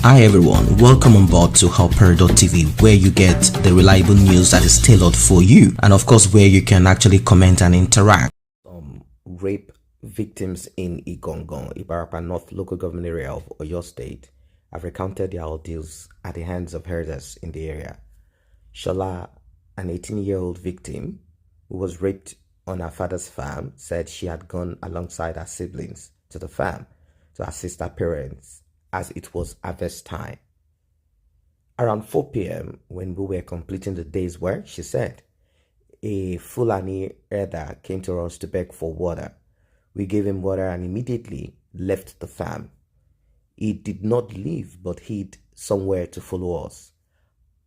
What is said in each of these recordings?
Hi everyone, welcome on board to helper.tv, where you get the reliable news that is tailored for you, and of course where you can actually comment and interact. Rape victims in Igongon, Ibarapa North local government area of OYO state have recounted their ordeals at the hands of herders in the area. Shola, an 18-year-old victim who was raped on her father's farm, said she had gone alongside her siblings to the farm to assist her parents as it was harvest time. Around 4 p.m., when we were completing the day's work, she said, a Fulani herder came to us to beg for water. We gave him water and immediately left the farm. He did not leave but hid somewhere to follow us.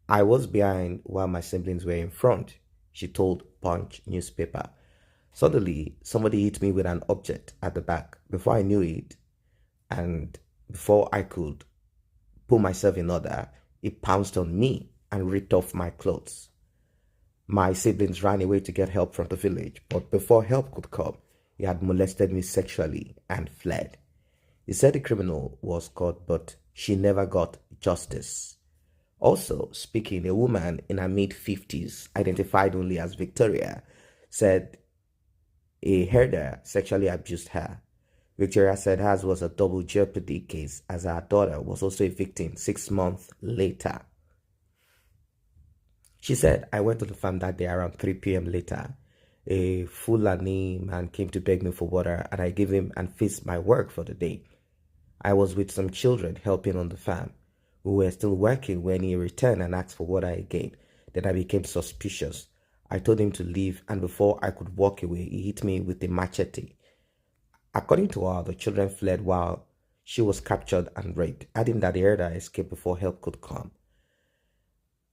I was behind while my siblings were in front, she told Punch newspaper. Suddenly, somebody hit me with an object at the back. Before I knew it, and before I could pull myself in order, it pounced on me and ripped off my clothes. My siblings ran away to get help from the village, but before help could come, he had molested me sexually and fled. He said the criminal was caught, but she never got justice. Also speaking, a woman in her mid-50s, identified only as Victoria, said a herder sexually abused her. Victoria said hers was a double jeopardy case, as her daughter was also a victim 6 months later. She said, I went to the farm that day around 3 p.m. later. A Fulani man came to beg me for water, and I gave him and fixed my work for the day. I was with some children helping on the farm. We were still working when he returned and asked for water again. Then I became suspicious. I told him to leave, and before I could walk away, he hit me with a machete. According to her, the children fled while she was captured and raped, adding that the herder escaped before help could come.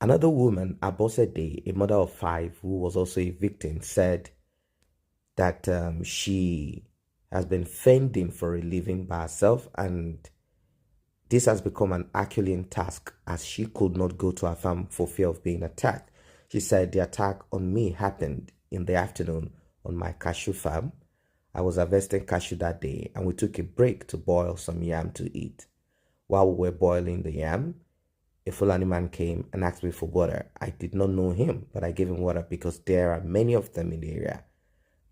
Another woman, Abosede, a mother of 5 who was also a victim, said that she has been fending for a living by herself, and this has become an Herculean task as she could not go to her farm for fear of being attacked. She said the attack on me happened in the afternoon on my cashew farm. I was harvesting cashew that day, and we took a break to boil some yam to eat. While we were boiling the yam, a Fulani man came and asked me for water. I did not know him, but I gave him water because there are many of them in the area.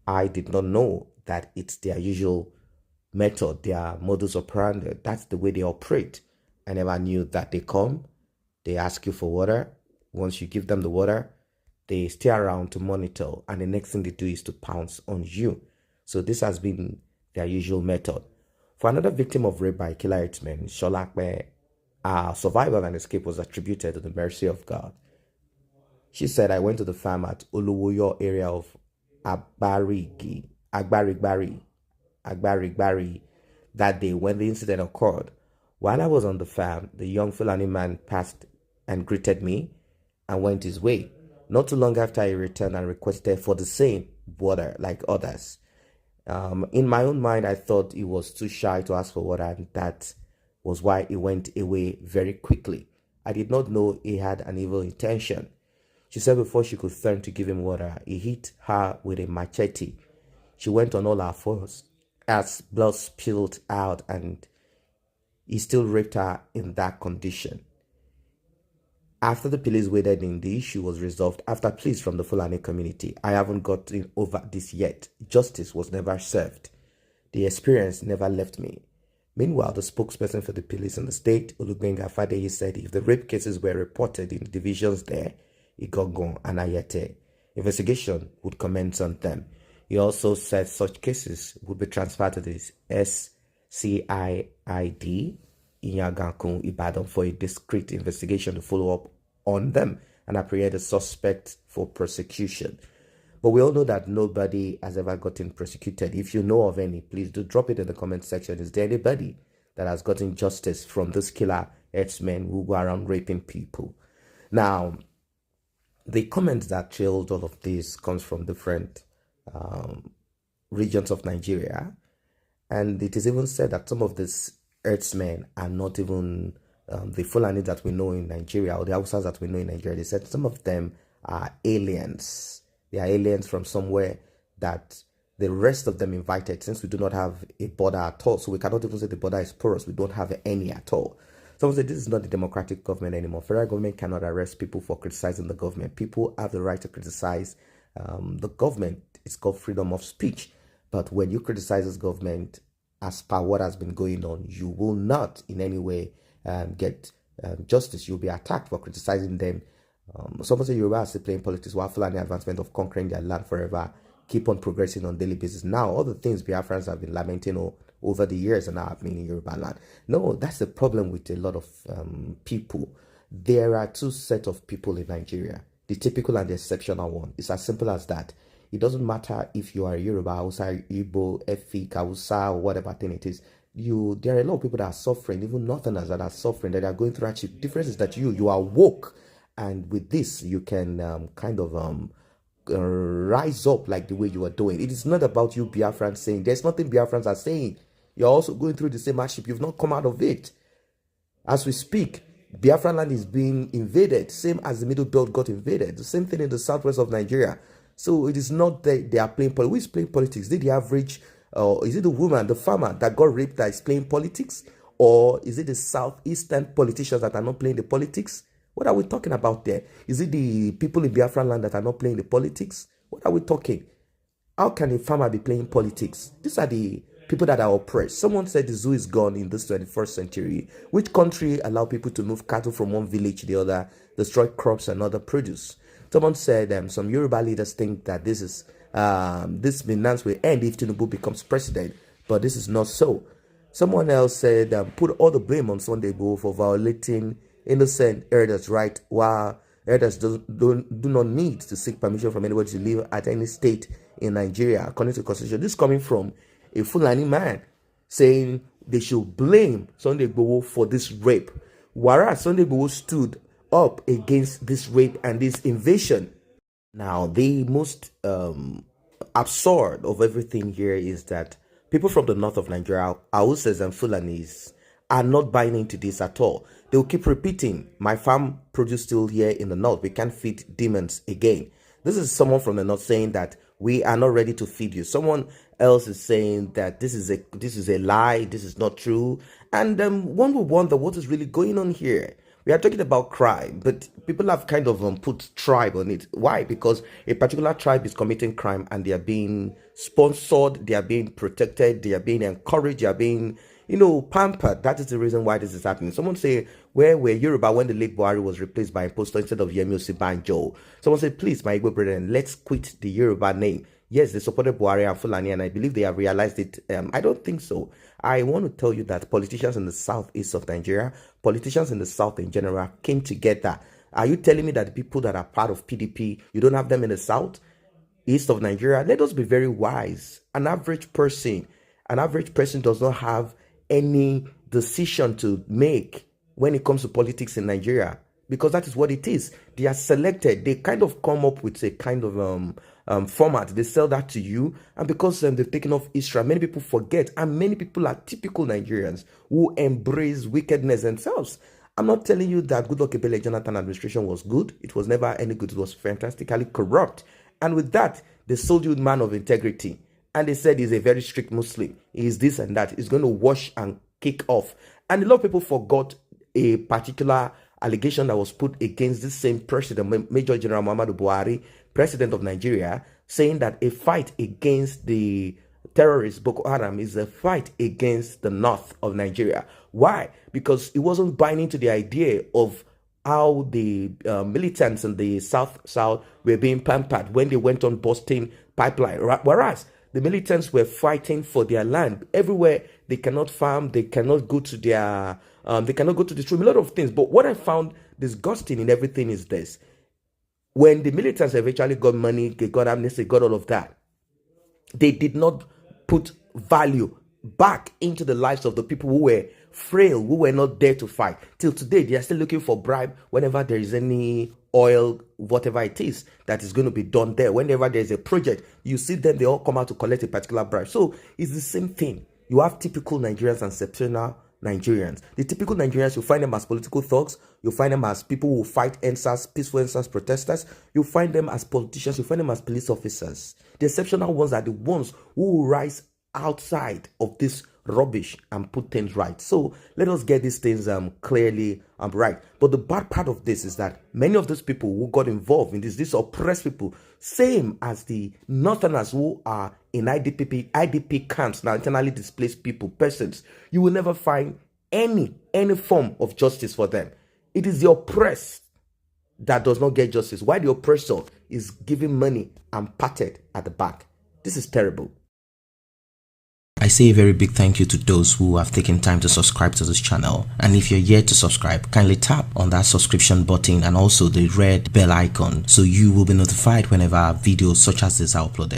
I did not know that it's their usual method, their modus operandi. That's the way they operate. I never knew that they come, they ask you for water. Once you give them the water, they stay around to monitor, and the next thing they do is to pounce on you. So this has been their usual method. For another victim of rape by killer herdsmen, Sholakbe, our survival and escape was attributed to the mercy of God. She said, I went to the farm at Uluwoyo area of Agbarigbari that day when the incident occurred. While I was on the farm, the young Fulani man passed and greeted me and went his way. Not too long after, he returned and requested for the same water like others. In my own mind, I thought he was too shy to ask for water, and that was why he went away very quickly. I did not know he had an evil intention. She said before she could turn to give him water, he hit her with a machete. She went on all her fours as blood spilled out, and he still raped her in that condition. After the police waded in, the issue was resolved after pleas from the Fulani community. I haven't gotten over this yet. Justice was never served. The experience never left me. Meanwhile, the spokesperson for the police in the state, Olubenga Fadeyi, said if the rape cases were reported in the divisions there, Igongon and Ayete, investigation would commence on them. He also said such cases would be transferred to the SCID in Yagankun, Ibadan, for a discreet investigation to follow up on them and apprehend the suspect for prosecution. But we all know that nobody has ever gotten prosecuted. If you know of any, please do drop it in the comment section. Is there anybody that has gotten justice from this killer herdsmen who go around raping people? Now, the comments that trailed all of this comes from different regions of Nigeria, and it is even said that some of these herdsmen are not even the Fulani that we know in Nigeria, or the Hausas that we know in Nigeria. They said some of them are aliens. They are aliens from somewhere that the rest of them invited, since we do not have a border at all. So we cannot even say the border is porous. We don't have any at all. Someone said this is not the democratic government anymore. Federal government cannot arrest people for criticizing the government. People have the right to criticize the government. It's called freedom of speech. But when you criticize this government, as per what has been going on, you will not in any way get justice. You'll be attacked for criticizing them. Someone said Yoruba are still playing politics while Fulani advancement of conquering their land forever keep on progressing on daily basis. Now, all the things Biafrans have been lamenting over the years are now happening in Yoruba land. No, that's the problem with a lot of people. There are two sets of people in Nigeria, the typical and the exceptional one. It's as simple as that. It doesn't matter if you are Yoruba, Hausa, Igbo, Efik, Hausa, or whatever thing it is. There are a lot of people that are suffering, even Northerners that are suffering, that are going through hardship. The difference is that you are woke, and with this, you can kind of rise up like the way you are doing. It is not about you Biafrans saying, there's nothing Biafrans are saying. You're also going through the same hardship. You've not come out of it. As we speak, Biafran land is being invaded, same as the Middle Belt got invaded. The same thing in the southwest of Nigeria. So it is not that they are playing politics. Who is playing politics? Is it the average, is it the woman, the farmer that got raped that is playing politics? Or is it the southeastern politicians that are not playing the politics? What are we talking about there? Is it the people in Biafran land that are not playing the politics? What are we talking? How can a farmer be playing politics? These are the people that are oppressed. Someone said the zoo is gone in this 21st century. Which country allow people to move cattle from one village to the other, destroy crops and other produce? Someone said some Yoruba leaders think that this menace will end if Tinubu becomes president, but this is not so. Someone else said put all the blame on Sunday Igboho for violating innocent elders' right, while elders do not need to seek permission from anybody to live at any state in Nigeria, according to the Constitution. This is coming from a Fulani man saying they should blame Sunday Igboho for this rape, whereas Sunday Igboho stood up against this rape and this invasion. Now, the most absurd of everything here is that people from the north of Nigeria, Hausas and Fulanis, are not buying into this at all. They will keep repeating, my farm produce still here in the north. We can't feed demons again. This is someone from the north saying that we are not ready to feed you. Someone else is saying that this is a lie, this is not true. And one will wonder what is really going on here. We are talking about crime, but people have kind of put tribe on it. Why? Because a particular tribe is committing crime and they are being sponsored, they are being protected, they are being encouraged, they are being, pampered. That is the reason why this is happening. Someone say, where were Yoruba when the late Buhari was replaced by impostor instead of Yemi Osibanjo? Someone said, please, my Igbo brethren, let's quit the Yoruba name. Yes, they supported Buhari and Fulani, and I believe they have realized it. I don't think so. I want to tell you that politicians in the southeast of Nigeria, politicians in the south in general, came together. Are you telling me that the people that are part of PDP, you don't have them in the south, east of Nigeria? Let us be very wise. An average person does not have any decision to make when it comes to politics in Nigeria, because that is what it is. They are selected. They kind of come up with a kind of format. They sell that to you, and because they've taken off Israel, many people forget, and many people are typical Nigerians who embrace wickedness themselves. I'm not telling you that Goodluck Ebele Jonathan administration was good. It was never any good. It was fantastically corrupt, and with that, they sold you man of integrity. And they said he's a very strict Muslim. He's this and that. He's going to wash and kick off. And a lot of people forgot a particular allegation that was put against this same president, Major General Muhammadu Buhari, president of Nigeria, saying that a fight against the terrorists, Boko Haram, is a fight against the north of Nigeria. Why? Because it wasn't buying into the idea of how the militants in the south were being pampered when they went on busting pipeline. Whereas the militants were fighting for their land. Everywhere they cannot farm, they cannot go to their, they cannot go to the stream, a lot of things. But what I found disgusting in everything is this. When the militants eventually got money, they got amnesty, got all of that, they did not put value back into the lives of the people who were frail, who were not there to fight. Till today, they are still looking for bribe whenever there is any oil, whatever it is that is going to be done there. Whenever there's a project, you see them, they all come out to collect a particular bribe. So it's the same thing. You have typical Nigerians and exceptional Nigerians. The typical Nigerians, you find them as political thugs. You find them as people who fight NSAS, peaceful NSAS protesters. You find them as politicians. You find them as police officers. The exceptional ones are the ones who rise outside of this rubbish and put things right. So let us get these things clearly right. But the bad part of this is that many of those people who got involved in this, these oppressed people, same as the northerners who are in IDP camps, now internally displaced people, persons, you will never find any form of justice for them. It is the oppressed that does not get justice, while the oppressor is giving money and patted at the back. This is terrible. I say a very big thank you to those who have taken time to subscribe to this channel, and if you're yet to subscribe, kindly tap on that subscription button and also the red bell icon so you will be notified whenever videos such as this are uploaded.